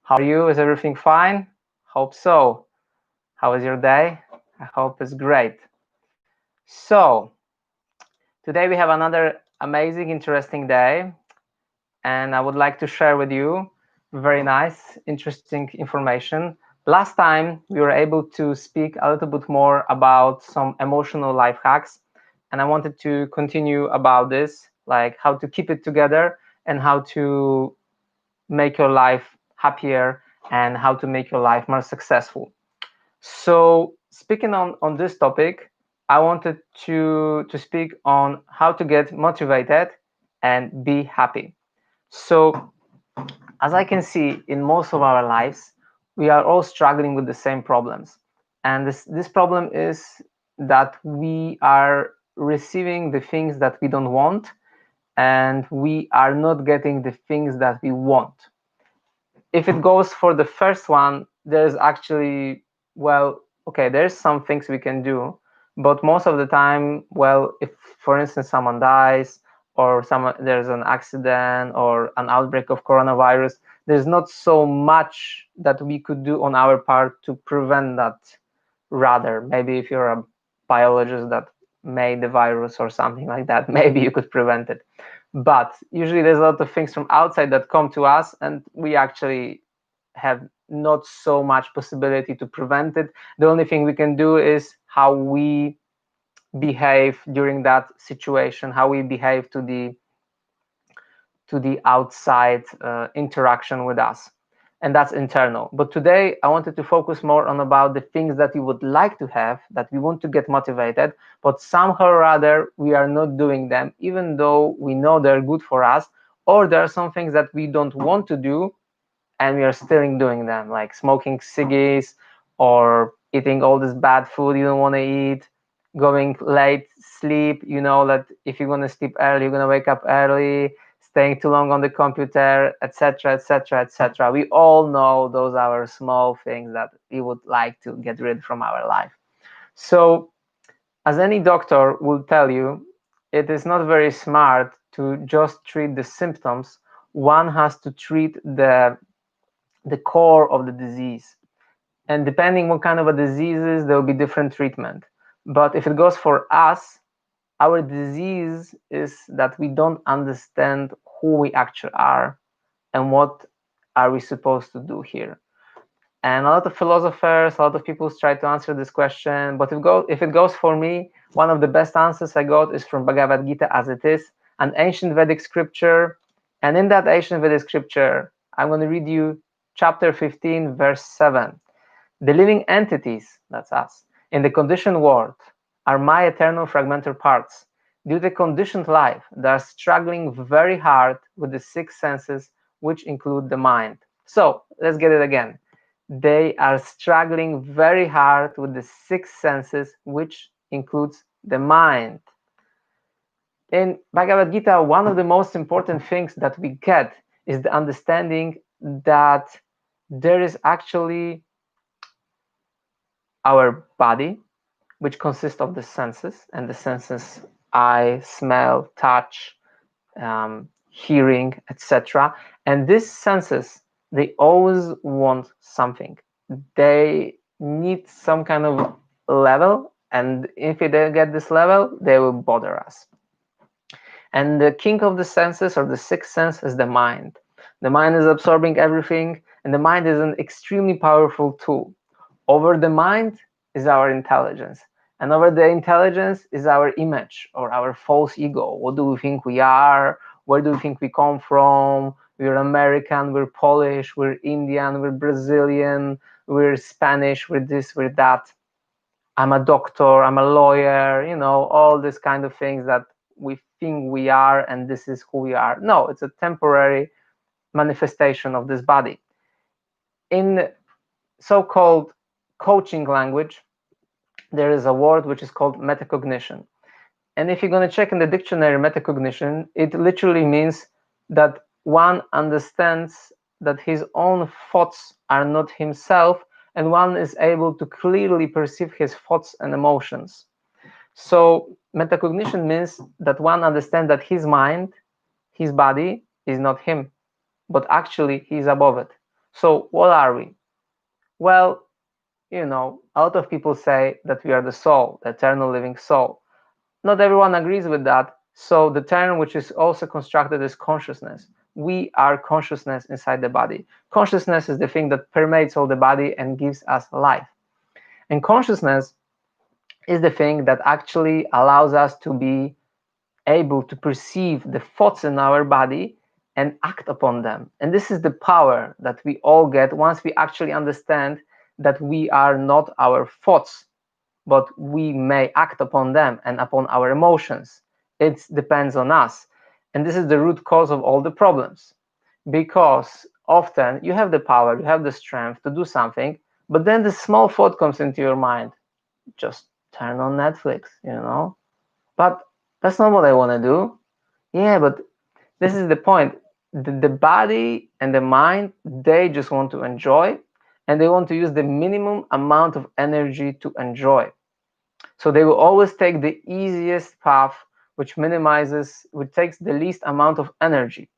How are you? Is everything fine? Hope so. How is your day? I hope it's great. So, today we have another amazing, interesting day, and I would like to share with you very nice, interesting information. Last time we were able to speak a little bit more about some emotional life hacks, and I wanted to continue about this, like how to keep it together and how to make your life happier and how to make your life more successful. So speaking on this topic, I wanted to speak on how to get motivated and be happy. So as I can see in most of our lives, we are all struggling with the same problems. And this problem is that we are receiving the things that we don't want and we are not getting the things that we want. If it goes for the first one, there's actually, well, okay, there's some things we can do, but most of the time, well, if for instance someone dies or there's an accident or an outbreak of coronavirus, there's not so much that we could do on our part to prevent that. Rather, maybe if you're a biologist that made the virus or something like that, maybe you could prevent it. But usually there's a lot of things from outside that come to us and we actually have not so much possibility to prevent it. The only thing we can do is how we behave during that situation, how we behave to the outside interaction with us, and that's internal. But today I wanted to focus more on about the things that we would like to have, that we want to get motivated, but somehow or other we are not doing them, even though we know they're good for us, or there are some things that we don't want to do and we are still doing them, like smoking ciggies or eating all this bad food you don't want to eat, going late sleep. You know that if you're going to sleep early, you're going to wake up early, staying too long on the computer, etc., etc., etc. We all know those are our small things that we would like to get rid from our life. So as any doctor will tell you, it is not very smart to just treat the symptoms. One has to treat the core of the disease. And depending what kind of a disease is, there will be different treatment. But if it goes for us, our disease is that we don't understand who we actually are and what are we supposed to do here. And a lot of philosophers, a lot of people try to answer this question. But if it goes for me, one of the best answers I got is from Bhagavad Gita as it is, an ancient Vedic scripture. And in that ancient Vedic scripture, I'm going to read you chapter 15, verse 7. The living entities, that's us, in the conditioned world are my eternal fragmentary parts. Due to conditioned life, they are struggling very hard with the six senses, which include the mind. So let's get it again. They are struggling very hard with the six senses, which includes the mind. In Bhagavad Gita, one of the most important things that we get is the understanding that there is actually our body, which consists of the senses, and the senses eye, smell, touch, hearing, etc. And these senses, they always want something. They need some kind of level, and if they don't get this level, they will bother us. And the king of the senses, or the sixth sense, is the mind. The mind is absorbing everything, and the mind is an extremely powerful tool. Over the mind is our intelligence, and over the intelligence is our image or our false ego. What do we think we are? Where do we think we come from? We're American, we're Polish, we're Indian, we're Brazilian, we're Spanish, we're this, we're that. I'm a doctor, I'm a lawyer, you know, all these kind of things that we think we are, and this is who we are. No, it's a temporary manifestation of this body. In so-called coaching language, there is a word which is called metacognition. And if you're going to check in the dictionary metacognition, it literally means that one understands that his own thoughts are not himself, and one is able to clearly perceive his thoughts and emotions. So metacognition means that one understands that his mind, his body, is not him, but actually he's above it. So what are we? Well, a lot of people say that we are the soul, the eternal living soul. Not everyone agrees with that. So the term, which is also constructed as consciousness, we are consciousness inside the body. Consciousness is the thing that permeates all the body and gives us life. And consciousness is the thing that actually allows us to be able to perceive the thoughts in our body and act upon them. And this is the power that we all get once we actually understand that we are not our thoughts, but we may act upon them and upon our emotions. It depends on us. And this is the root cause of all the problems. Because often you have the power, you have the strength to do something, but then the small thought comes into your mind, just turn on Netflix. But that's not what I want to do. Yeah, but this is the point. The body and the mind, they just want to enjoy, and they want to use the minimum amount of energy to enjoy. So they will always take the easiest path, which takes the least amount of energy.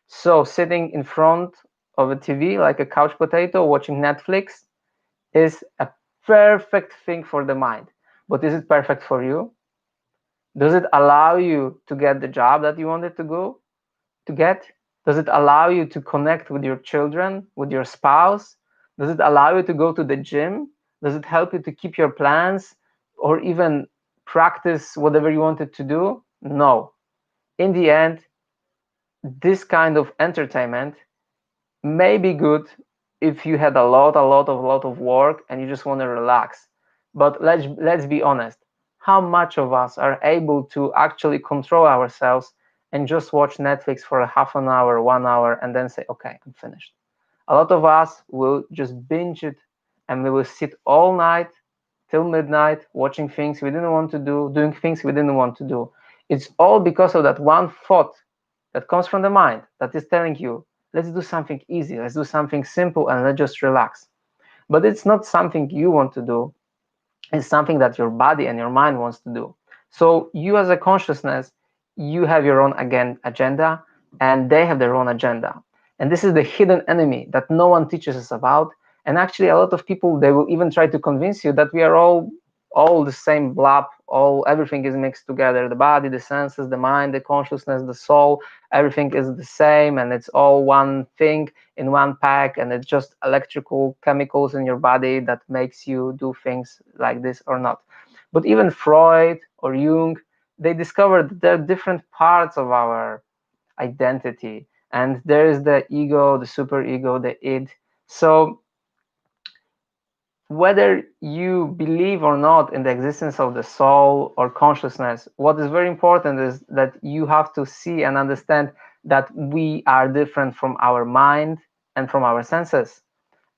So sitting in front of a TV like a couch potato watching Netflix is a perfect thing for the mind. But is it perfect for you? Does it allow you to get the job that you wanted to get? Does it allow you to connect with your children, with your spouse? Does it allow you to go to the gym? Does it help you to keep your plans or even practice whatever you wanted to do? No. In the end, this kind of entertainment may be good if you had a lot of work and you just want to relax. But let's be honest. How much of us are able to actually control ourselves and just watch Netflix for a half an hour, 1 hour, and then say, okay, I'm finished? A lot of us will just binge it, and we will sit all night till midnight watching things we didn't want to do, doing things we didn't want to do. It's all because of that one thought that comes from the mind that is telling you, let's do something easy, let's do something simple, and let's just relax. But it's not something you want to do. It's something that your body and your mind wants to do. So you as a consciousness, you have your own agenda, and they have their own agenda. And this is the hidden enemy that no one teaches us about. And actually, a lot of people, they will even try to convince you that we are all the same blob. Everything is mixed together. The body, the senses, the mind, the consciousness, the soul, everything is the same, and it's all one thing in one pack, and it's just electrical chemicals in your body that makes you do things like this or not. But even Freud or Jung, they discovered that there are different parts of our identity, and there is the ego, the superego, the id. So whether you believe or not in the existence of the soul or consciousness, what is very important is that you have to see and understand that we are different from our mind and from our senses.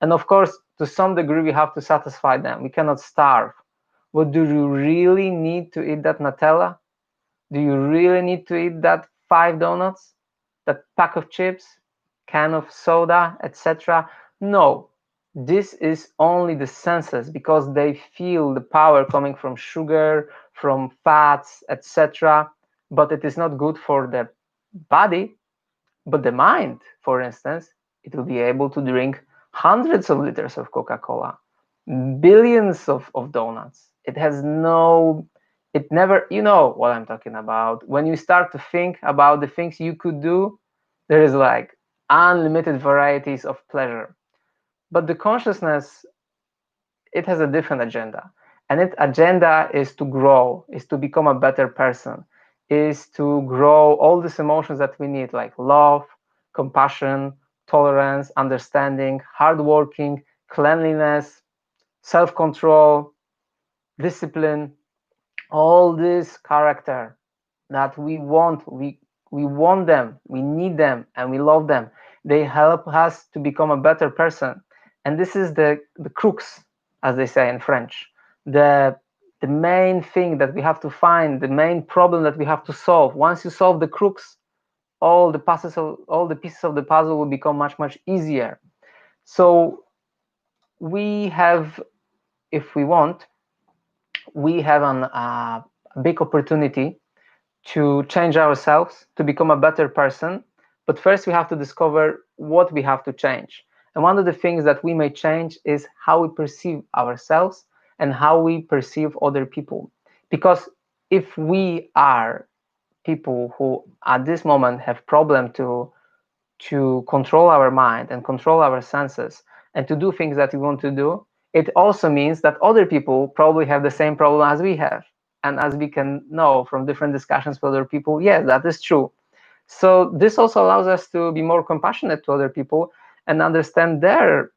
And of course, to some degree, we have to satisfy them. We cannot starve. But do you really need to eat that Nutella? Do you really need to eat that 5 donuts, that pack of chips, can of soda, etc.? No, this is only the senses, because they feel the power coming from sugar, from fats, etc. But it is not good for the body. But the mind, for instance, it will be able to drink hundreds of liters of Coca-Cola, billions of donuts. It never, you know what I'm talking about. When you start to think about the things you could do, there is like unlimited varieties of pleasure. But the consciousness, it has a different agenda. And its agenda is to grow, is to become a better person, is to grow all these emotions that we need, like love, compassion, tolerance, understanding, hardworking, cleanliness, self-control, discipline, all this character that we want. We want them, we need them, and we love them. They help us to become a better person. And this is the crux, as they say in French, the main thing that we have to find, the main problem that we have to solve. Once you solve the crux, all the pieces of the puzzle will become much easier. So we have, if we want, we have a big opportunity to change ourselves, to become a better person. But first we have to discover what we have to change. And one of the things that we may change is how we perceive ourselves and how we perceive other people. Because if we are people who at this moment have problem to control our mind and control our senses and to do things that we want to do, it also means that other people probably have the same problem as we have. And as we can know from different discussions with other people, yes, that is true. So this also allows us to be more compassionate to other people and understand their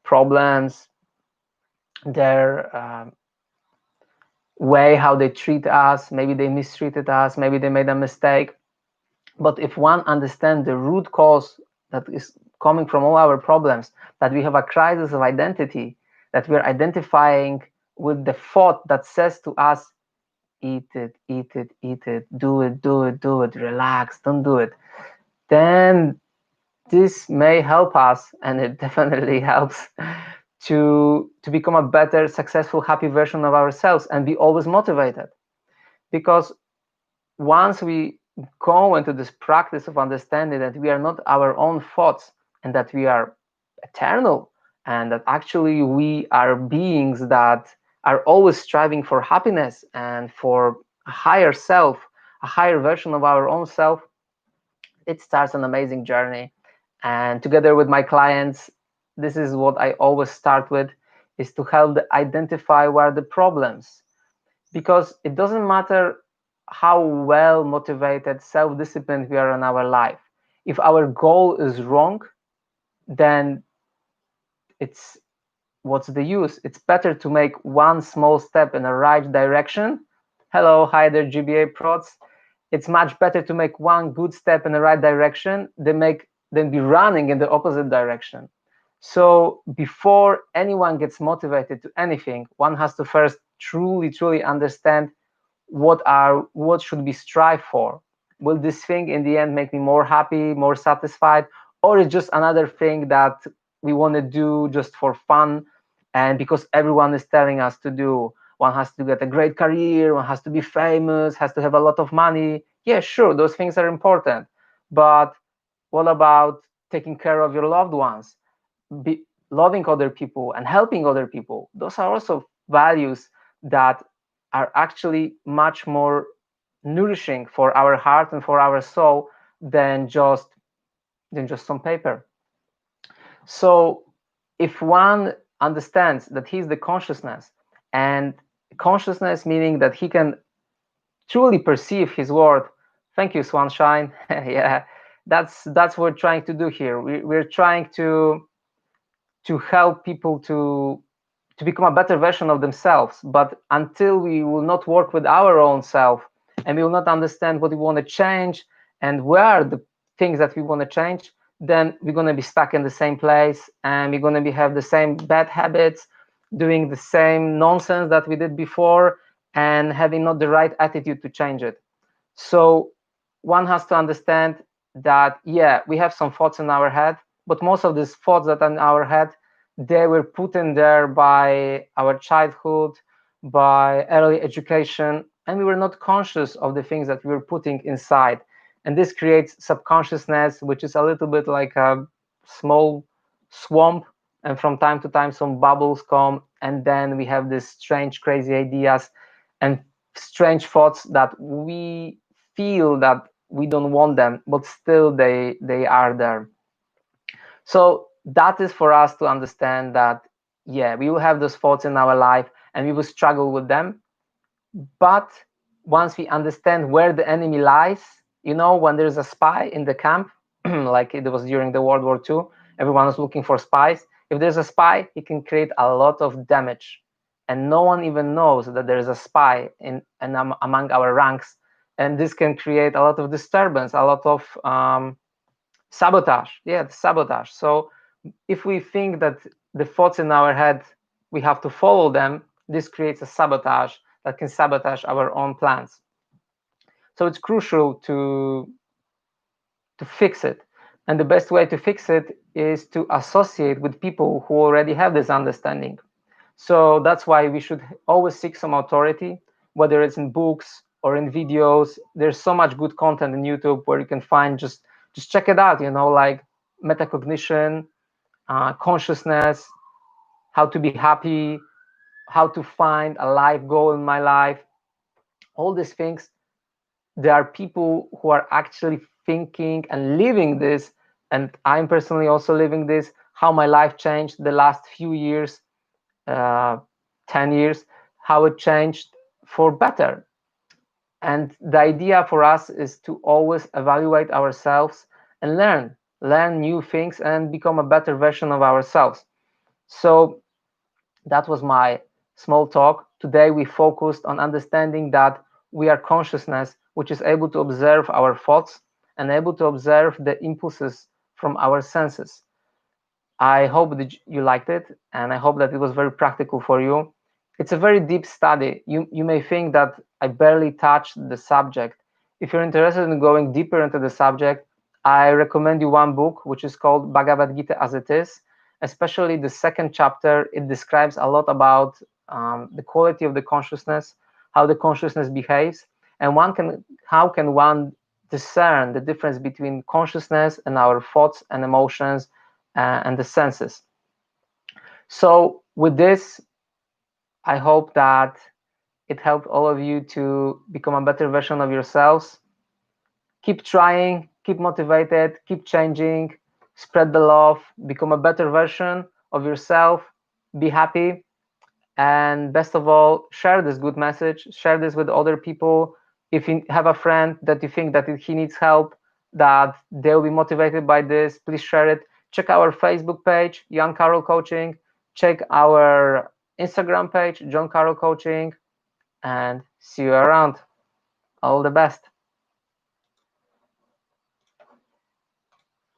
problems, their way how they treat us. Maybe they mistreated us, maybe they made a mistake. But if one understands the root cause that is coming from all our problems, that we have a crisis of identity, that we're identifying with the thought that says to us, eat it, eat it, eat it, do it, do it, do it, relax, don't do it, then this may help us, and it definitely helps, to become a better, successful, happy version of ourselves and be always motivated. Because once we go into this practice of understanding that we are not our own thoughts and that we are eternal and that actually we are beings that are always striving for happiness and for a higher self, a higher version of our own self, it starts an amazing journey. And together with my clients, this is what I always start with, is to help them identify where the problems, because it doesn't matter how well motivated, self-disciplined we are in our life. If our goal is wrong, then it's what's the use? It's better to make one small step in the right direction. Hello, hi there, GBA prods. It's much better to make one good step in the right direction than be running in the opposite direction. So before anyone gets motivated to anything, one has to first truly understand what should we strive for. Will this thing in the end make me more happy, more satisfied, or is just another thing that we want to do just for fun and because everyone is telling us to do? One has to get a great career, one has to be famous, has to have a lot of money. Yeah, sure, those things are important, but what about taking care of your loved ones, loving other people and helping other people? Those are also values that are actually much more nourishing for our heart and for our soul than just some paper. So if one understands that he's the consciousness, and consciousness meaning that he can truly perceive his world. Thank you, Swanshine. Yeah, that's what we're trying to do here. We're trying to help people to become a better version of themselves. But until we will not work with our own self and we will not understand what we want to change and where are the things that we want to change, then we're going to be stuck in the same place and we're going to have the same bad habits, doing the same nonsense that we did before and having not the right attitude to change it. So one has to understand that, yeah, we have some thoughts in our head, but most of these thoughts that are in our head, they were put in there by our childhood, by early education, and we were not conscious of the things that we were putting inside. And this creates subconsciousness, which is a little bit like a small swamp, and from time to time some bubbles come, and then we have these strange, crazy ideas and strange thoughts that we feel that we don't want them, but still they are there. So that is for us to understand that, yeah, we will have those thoughts in our life and we will struggle with them. But once we understand where the enemy lies, you know, when there's a spy in the camp, like it was during the World War II, everyone was looking for spies. If there's a spy, he can create a lot of damage. And no one even knows that there is a spy among our ranks. And this can create a lot of disturbance, a lot of sabotage. Yeah, sabotage. So if we think that the thoughts in our head, we have to follow them, this creates a sabotage that can sabotage our own plans. So it's crucial to fix it. And the best way to fix it is to associate with people who already have this understanding. So that's why we should always seek some authority, whether it's in books or in videos. There's so much good content in YouTube where you can find, just check it out, you know, like metacognition, consciousness, how to be happy, how to find a life goal in my life, all these things. There are people who are actually thinking and living this, and I'm personally also living this, how my life changed the last few years, uh, 10 years, how it changed for better. And the idea for us is to always evaluate ourselves and learn new things and become a better version of ourselves. So that was my small talk. Today we focused on understanding that we are consciousness which is able to observe our thoughts and able to observe the impulses from our senses. I hope that you liked it, and I hope that it was very practical for you. It's a very deep study. You may think that I barely touched the subject. If you're interested in going deeper into the subject, I recommend you one book, which is called Bhagavad Gita as it is. Especially the second chapter, it describes a lot about the quality of the consciousness, how the consciousness behaves, and how can one discern the difference between consciousness and our thoughts and emotions and the senses. So with this, I hope that it helped all of you to become a better version of yourselves. Keep trying, keep motivated, keep changing, spread the love, become a better version of yourself, be happy, and best of all, share this good message, share this with other people. If you have a friend that you think that he needs help, that they'll be motivated by this, please share it. Check our Facebook page, Young Carol Coaching. Check our Instagram page, John Carroll Coaching, and see you around. All the best.